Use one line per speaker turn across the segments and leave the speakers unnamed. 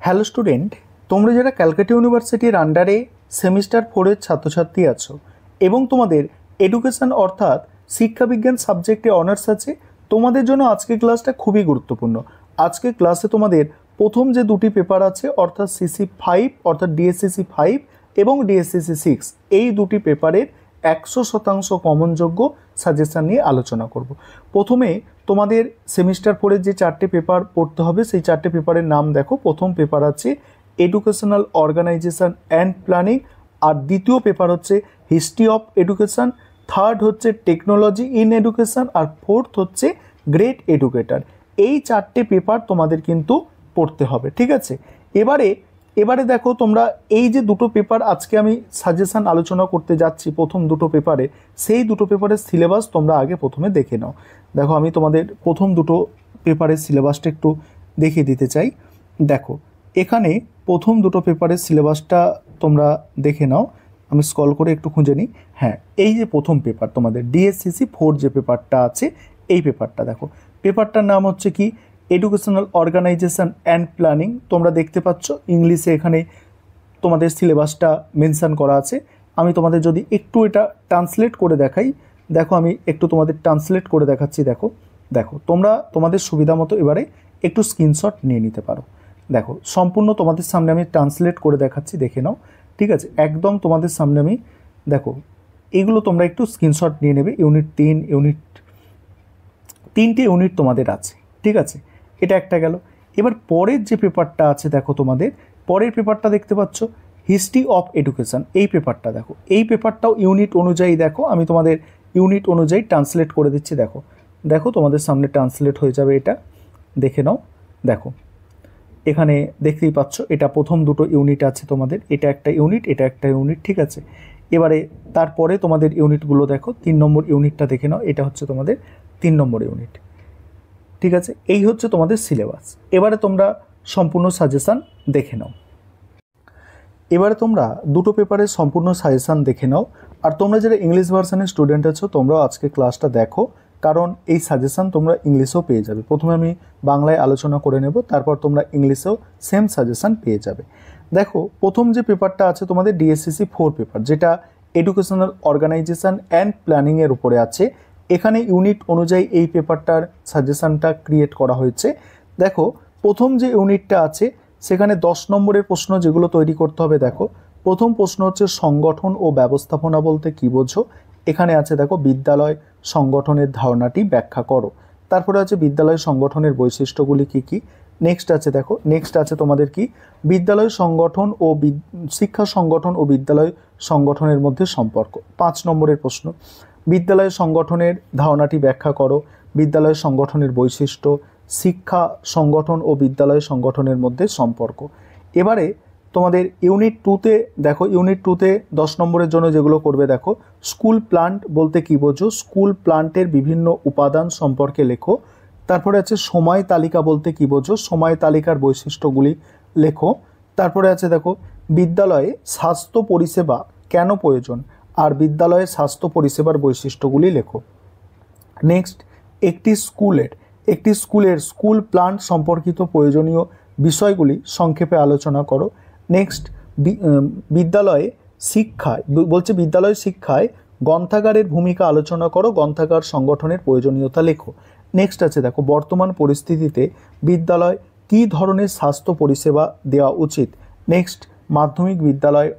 Hello student, তোমরা যারা ক্যালকাটা ইউনিভার্সিটির আন্ডারে সেমিস্টার 4-এর ছাত্রছাত্রী আছো এবং তোমাদের এডুকেশন অর্থাৎ শিক্ষাবিজ্ঞান সাবজেক্টে অনার্স আছে, তোমাদের জন্য আজকের ক্লাসটা খুবই গুরুত্বপূর্ণ। আজকের ক্লাসে তোমাদের প্রথম যে দুটি পেপার আছে অর্থাৎ CC5 অর্থাৎ DSCC 5 এবং DSCC 6, এই দুটি পেপারের 100% কমনযোগ্য সাজেশান নিয়ে আলোচনা করব। প্রথমে তোমাদের সেমিস্টার 4-এর যে 4টে পেপার পড়তে হবে সেই 4টে পেপারের নাম দেখো। প্রথম পেপার আছে এডুকেশনাল অর্গানাইজেশন অ্যান্ড প্ল্যানিং, আর দ্বিতীয় পেপার হচ্ছে হিস্ট্রি অফ এডুকেশন, থার্ড হচ্ছে টেকনোলজি ইন এডুকেশন, আর ফোর্থ হচ্ছে গ্রেট এডুকেটর। এই 4টে পেপার তোমাদের কিন্তু পড়তে হবে, ঠিক আছে। এবারে দেখো, তোমরা এই যে দুটো পেপার আজকে আমি সাজেশান আলোচনা করতে যাচ্ছি প্রথম দুটো পেপারে, সেই দুটো পেপারের সিলেবাস তোমরা আগে প্রথমে দেখে নাও। দেখো, আমি তোমাদের প্রথম দুটো পেপারের সিলেবাসটা একটু দেখিয়ে দিতে চাই। দেখো, এখানে প্রথম দুটো পেপারের সিলেবাসটা তোমরা দেখে নাও। আমি স্ক্রল করে একটু খুঁজে নিই। হ্যাঁ, এই যে প্রথম পেপার তোমাদের DSCC 4 যে পেপারটা আছে, এই পেপারটা দেখো। পেপারটার নাম হচ্ছে কি এডুকেশনাল অর্গানাইজেশন অ্যান্ড প্ল্যানিং। তোমরা দেখতে পাচ্ছ ইংলিশে এখানে তোমাদের সিলেবাসটা মেনশান করা আছে। আমি তোমাদের যদি একটু এটা ট্রান্সলেট করে দেখাই, দেখো আমি একটু তোমাদের ট্রান্সলেট করে দেখাচ্ছি। দেখো তোমরা তোমাদের সুবিধা মতো এবারে একটু স্ক্রিনশট নিয়ে নিতে পারো। দেখো, সম্পূর্ণ তোমাদের সামনে আমি ট্রান্সলেট করে দেখাচ্ছি, দেখে নাও, ঠিক আছে। একদম তোমাদের সামনে আমি, দেখো এগুলো তোমরা একটু স্ক্রিনশট নিয়ে নেবে। ইউনিট 3, তিনটে ইউনিট তোমাদের আছে, ঠিক আছে। এটা একটা গেল। এবার পরের যে পেপারটা আছে, দেখো তোমাদের পরের পেপারটা দেখতে পাচ্ছ হিস্ট্রি অফ এডুকেশন। এই পেপারটা দেখো, এই পেপারটাও ইউনিট অনুযায়ী, দেখো আমি তোমাদের ইউনিট অনুযায়ী ট্রান্সলেট করে দিচ্ছি। দেখো তোমাদের সামনে ট্রান্সলেট হয়ে যাবে, এটা দেখে নাও। দেখো এখানে দেখতেই পাচ্ছ, এটা প্রথম দুটো ইউনিট আছে তোমাদের, এটা একটা ইউনিট, এটা একটা ইউনিট, ঠিক আছে। এবারে তারপরে তোমাদের ইউনিটগুলো দেখো। 3 নম্বর ইউনিটটা দেখে নাও, এটা হচ্ছে তোমাদের 3 নম্বর ইউনিট, ঠিক আছে। এই হচ্ছে তোমাদের সিলেবাস। এবারে তোমরা সম্পূর্ণ সাজেশান দেখে নাও। এবারে তোমরা দুটো পেপারের সম্পূর্ণ সাজেশান দেখে নাও। আর তোমরা যারা ইংলিশ ভার্সানের স্টুডেন্ট আছো, তোমরাও আজকে ক্লাসটা দেখো, কারণ এই সাজেশান তোমরা ইংলিশেও পেয়ে যাবে। প্রথমে আমি বাংলায় আলোচনা করে নেব, তারপর তোমরা ইংলিশেও সেম সাজেশান পেয়ে যাবে। দেখো, প্রথম যে পেপারটা আছে তোমাদের DSCC 4 পেপার, যেটা এডুকেশনাল অর্গানাইজেশন অ্যান্ড প্ল্যানিংয়ের উপরে আছে। এখানে ইউনিট অনুযায়ী এই পেপারটার সাজেশানটা ক্রিয়েট করা হয়েছে। দেখো, প্রথম যে ইউনিটটা আছে সেখানে 10 নম্বরের প্রশ্ন যেগুলো তৈরি করতে হবে। দেখো, প্রথম প্রশ্ন হচ্ছে সংগঠন ও ব্যবস্থাপনা বলতে কী বোঝো। এখানে আছে দেখো, বিদ্যালয় সংগঠনের ধারণাটি ব্যাখ্যা করো। তারপরে আছে বিদ্যালয় সংগঠনের বৈশিষ্ট্যগুলি কী কী। নেক্সট আছে তোমাদের কি বিদ্যালয় সংগঠন ও শিক্ষা সংগঠন ও বিদ্যালয় সংগঠনের মধ্যে সম্পর্ক। 5 নম্বরের প্রশ্ন, বিদ্যালয় সংগঠনের ধারণাটি ব্যাখ্যা করো, বিদ্যালয় সংগঠনের বৈশিষ্ট্য, শিক্ষা সংগঠন ও বিদ্যালয় সংগঠনের মধ্যে সম্পর্ক। এবারে তোমাদের ইউনিট 2তে দেখো, ইউনিট 2তে 10 নম্বরের জন্য যেগুলো করবে, দেখো স্কুল প্লান্ট বলতে কী বোঝো, স্কুল প্লান্টের বিভিন্ন উপাদান সম্পর্কে লেখো। তারপরে আছে সময় তালিকা বলতে কী বোঝো, সময় তালিকার বৈশিষ্ট্যগুলি লেখো। তারপরে আছে দেখো, বিদ্যালয়ে স্বাস্থ্য পরিষেবা কেন প্রয়োজন, আর বিদ্যালয়ে স্বাস্থ্য পরিষেবার বৈশিষ্ট্যগুলি লেখো। নেক্সট, একটি স্কুলের স্কুল প্লান্ট সম্পর্কিত প্রয়োজনীয় বিষয়গুলি সংক্ষেপে আলোচনা করো। নেক্সট, বিদ্যালয় শিক্ষায় গ্রন্থাগারের ভূমিকা আলোচনা করো, গ্রন্থাগার সংগঠনের প্রয়োজনীয়তা লেখো। নেক্সট আছে দেখো, বর্তমান পরিস্থিতিতে বিদ্যালয় কী ধরনের স্বাস্থ্য পরিষেবা দেওয়া উচিত। নেক্সট, মাধ্যমিক বিদ্যালয়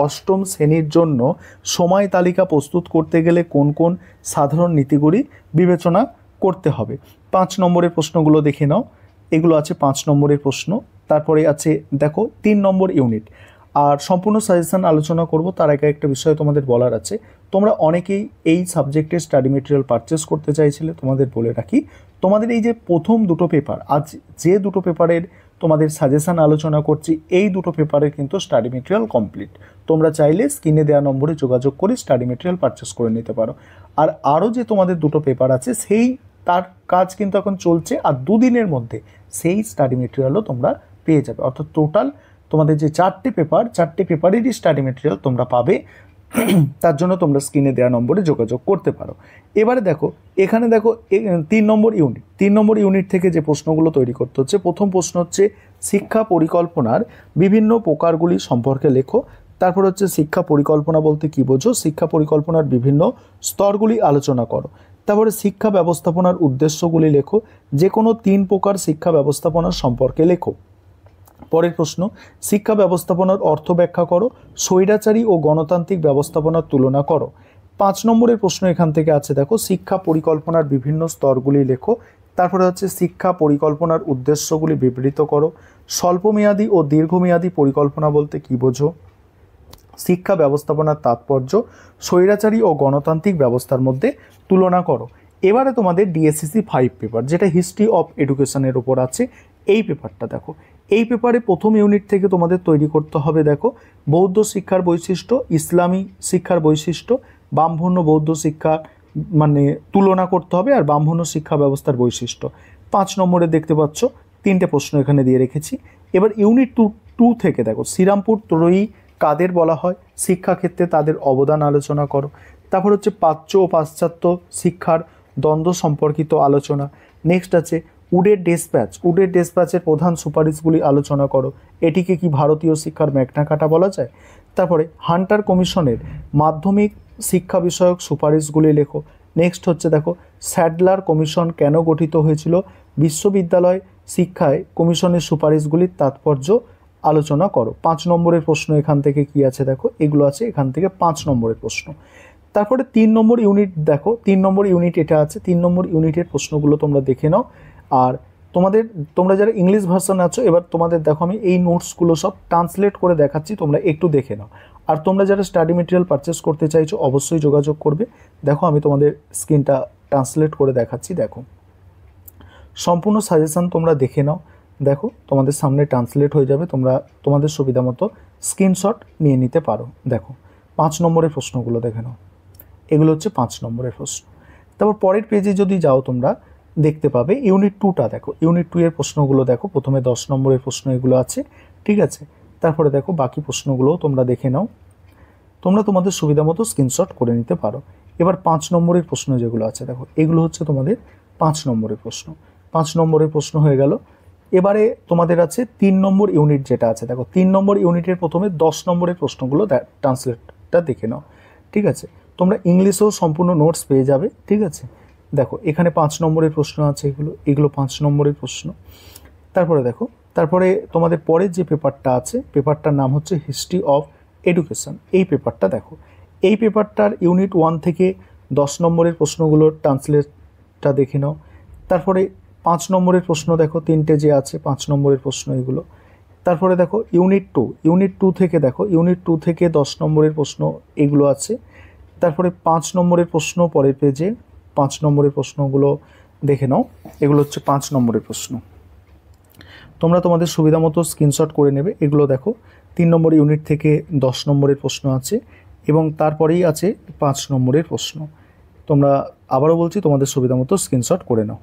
অষ্টম শ্রেণীর জন্য সময় তালিকা প্রস্তুত করতে গেলে কোন কোন সাধারণ নীতিগুলি বিবেচনা করতে হবে। 5 নম্বরের প্রশ্নগুলো দেখে নাও, এগুলো আছে 5 নম্বরের প্রশ্ন। তারপরে আছে দেখো 3 নম্বর ইউনিট। আর সম্পূর্ণ সাজেশন আলোচনা করব তার আগে একটা বিষয় তোমাদের বলার আছে। তোমরা অনেকেই এই সাবজেক্টের স্টাডি মেটেরিয়াল পারচেস করতে চাইছিলে, তোমাদের বলে রাখি, তোমাদের এই যে প্রথম দুটো পেপার, আজ যে দুটো পেপারের তোমাদের সাজেশান আলোচনা করছি, এই দুটো পেপারের কিন্তু স্টাডি মেটেরিয়াল কমপ্লিট। তোমরা চাইলে স্ক্রিনে দেওয়া নম্বরে যোগাযোগ করে স্টাডি মেটেরিয়াল পারচেস করে নিতে পারো। আর আরও যে তোমাদের দুটো পেপার আছে, তার কাজ কিন্তু এখন চলছে, আর 2 দিনের মধ্যে সেই স্টাডি মেটেরিয়ালও তোমরা পেয়ে যাবে। অর্থাৎ টোটাল তোমাদের যে 4টে পেপারেরই স্টাডি মেটেরিয়াল তোমরা পাবে তার জন্য তোমরা স্ক্রিনে দেওয়া নম্বরে যোগাযোগ করতে পারো। এবারে দেখো এখানে দেখো 3 নম্বর ইউনিট, 3 নম্বর ইউনিট থেকে যে প্রশ্নগুলো তৈরি করতে হচ্ছে, প্রথম প্রশ্ন হচ্ছে শিক্ষা পরিকল্পনার বিভিন্ন প্রকারগুলি সম্পর্কে লেখো। তারপর হচ্ছে শিক্ষা পরিকল্পনা বলতে কী বোঝো, শিক্ষা পরিকল্পনার বিভিন্ন স্তরগুলি আলোচনা করো। তারপরে শিক্ষা ব্যবস্থাপনার উদ্দেশ্যগুলি লেখো, যে কোনো 3 প্রকার শিক্ষা ব্যবস্থাপনার সম্পর্কে লেখো। পরের প্রশ্ন, শিক্ষা ব্যবস্থাপনার অর্থ ব্যাখ্যা করো, স্বৈরাচারী ও গণতান্ত্রিক ব্যবস্থাপনার তুলনা করো। 5 নম্বরের প্রশ্ন এখান থেকে আছে দেখো, শিক্ষা পরিকল্পনার বিভিন্ন স্তরগুলি লেখো। তারপরে হচ্ছে শিক্ষা পরিকল্পনার উদ্দেশ্যগুলি বিবৃত করো, স্বল্পমেয়াদী ও দীর্ঘমেয়াদী পরিকল্পনা বলতে কী বোঝো, শিক্ষা ব্যবস্থাপনার তাৎপর্য, স্বৈরাচারী ও গণতান্ত্রিক ব্যবস্থার মধ্যে তুলনা করো। এবারে তোমাদের ডিএসসিসি 5 পেপার, যেটা হিস্ট্রি অফ এডুকেশনের ওপর আছে, এই পেপারটা দেখো। এই পেপারে প্রথম ইউনিট থেকে তোমাদের তৈরি করতে হবে দেখো বৌদ্ধ শিক্ষার বৈশিষ্ট্য, ইসলামী শিক্ষার বৈশিষ্ট্য, ব্রাহ্মণ্য বৌদ্ধ শিক্ষা মানে তুলনা করতে হবে, আর ব্রাহ্মণ্য শিক্ষা ব্যবস্থার বৈশিষ্ট্য। 5 নম্বরে দেখতে পাচ্ছ 3টে প্রশ্ন এখানে দিয়ে রেখেছি। এবার ইউনিট 2 থেকে দেখো শ্রীরামপুর ত্রয়ী কাদের বলা হয়, শিক্ষাক্ষেত্রে তাদের অবদান আলোচনা করো। তারপর হচ্ছে প্রাচ্য ও পাশ্চাত্য শিক্ষার দ্বন্দ্ব সম্পর্কিত আলোচনা। নেক্সট আছে উডের ডেসপ্যাচ, উডের ডেসপ্যাচের প্রধান সুপারিশগুলি আলোচনা করো, এটিকে কি ভারতীয় শিক্ষার ম্যাগনা কাটা বলা যায়। তারপরে হান্টার কমিশনের মাধ্যমিক শিক্ষা বিষয়ক সুপারিশগুলি লেখো। নেক্সট হচ্ছে দেখো স্যাডলার কমিশন কেন গঠিত হয়েছিল, বিশ্ববিদ্যালয় শিক্ষায় কমিশনের সুপারিশগুলির তাৎপর্য আলোচনা করো। 5 নম্বরের প্রশ্ন এখান থেকে কি আছে দেখো, এগুলো আছে এখান থেকে 5 নম্বরের প্রশ্ন। তারপরে 3 নম্বর ইউনিট দেখো, 3 নম্বর ইউনিট এটা আছে, 3 নম্বর ইউনিটের প্রশ্নগুলো তোমরা দেখে নাও। আর তোমরা যারা ইংলিশ ভার্সন আছো, এবার তোমাদের দেখো আমি এই নোটসগুলো সব ট্রান্সলেট করে দেখাচ্ছি, তোমরা একটু দেখে নাও। আর তোমরা যারা স্টাডি মেটেরিয়াল পারচেস করতে চাইছো অবশ্যই যোগাযোগ করবে। দেখো আমি তোমাদের স্ক্রিনটা ট্রান্সলেট করে দেখাচ্ছি, দেখো সম্পূর্ণ সাজেশন তোমরা দেখে নাও। দেখো তোমাদের সামনে ট্রান্সলেট হয়ে যাবে, তোমরা তোমাদের সুবিধা মতো স্ক্রিনশট নিয়ে নিতে পারো। দেখো 5 নম্বরের প্রশ্নগুলো দেখে নাও, এগুলো হচ্ছে 5 নম্বরের প্রশ্ন। তারপর পরের পেজে যদি যাও তোমরা দেখতে পাবে ইউনিট 2টা দেখো, ইউনিট 2 এর প্রশ্নগুলো দেখো, প্রথমে 10 নম্বরের প্রশ্ন এগুলো আছে, ঠিক আছে। তারপরে দেখো বাকি প্রশ্নগুলোও তোমরা দেখে নাও, তোমরা তোমাদের সুবিধা মতো স্ক্রিনশট করে নিতে পারো। এবার 5 নম্বরের প্রশ্ন যেগুলো আছে দেখো, এগুলো হচ্ছে তোমাদের 5 নম্বরের প্রশ্ন। 5 নম্বরের প্রশ্ন হয়ে গেল। এবারে তোমাদের আছে 3 নম্বর ইউনিট যেটা আছে দেখো, 3 নম্বর ইউনিটের প্রথমে 10 নম্বরের প্রশ্নগুলো ট্রান্সলেটটা দেখে নাও, ঠিক আছে। তোমরা ইংলিশেও সম্পূর্ণ নোটস পেয়ে যাবে, ঠিক আছে। দেখো এখানে 5 নম্বরের প্রশ্ন আছে, এগুলো 5 নম্বরের প্রশ্ন। তারপরে দেখো, তারপরে তোমাদের পরের যে পেপারটা আছে, পেপারটার নাম হচ্ছে হিস্ট্রি অফ এডুকেশন। এই পেপারটা দেখো, এই পেপারটার ইউনিট 1 থেকে 10 নম্বরের প্রশ্নগুলোর ট্রান্সলেটটা দেখে নাও। তারপরে 5 নম্বরের প্রশ্ন দেখো, 3টে যে আছে 5 নম্বরের প্রশ্ন এগুলো। তারপরে দেখো ইউনিট 2 থেকে দেখো, ইউনিট 2 থেকে 10 নম্বরের প্রশ্ন এগুলো আছে। তারপরে 5 নম্বরের প্রশ্ন পরের পেজে, 5 নম্বরের প্রশ্নগুলো দেখে নাও, এগুলো হচ্ছে 5 নম্বরের প্রশ্ন। তোমরা তোমাদের সুবিধা মতো স্ক্রিনশট করে নেবে। এগুলো দেখো 3 নম্বর ইউনিট থেকে 10 নম্বরের প্রশ্ন আছে, এবং তারপরেই আছে 5 নম্বরের প্রশ্ন। তোমরা আবারও বলছি তোমাদের সুবিধা মতো স্ক্রিনশট করে নাও।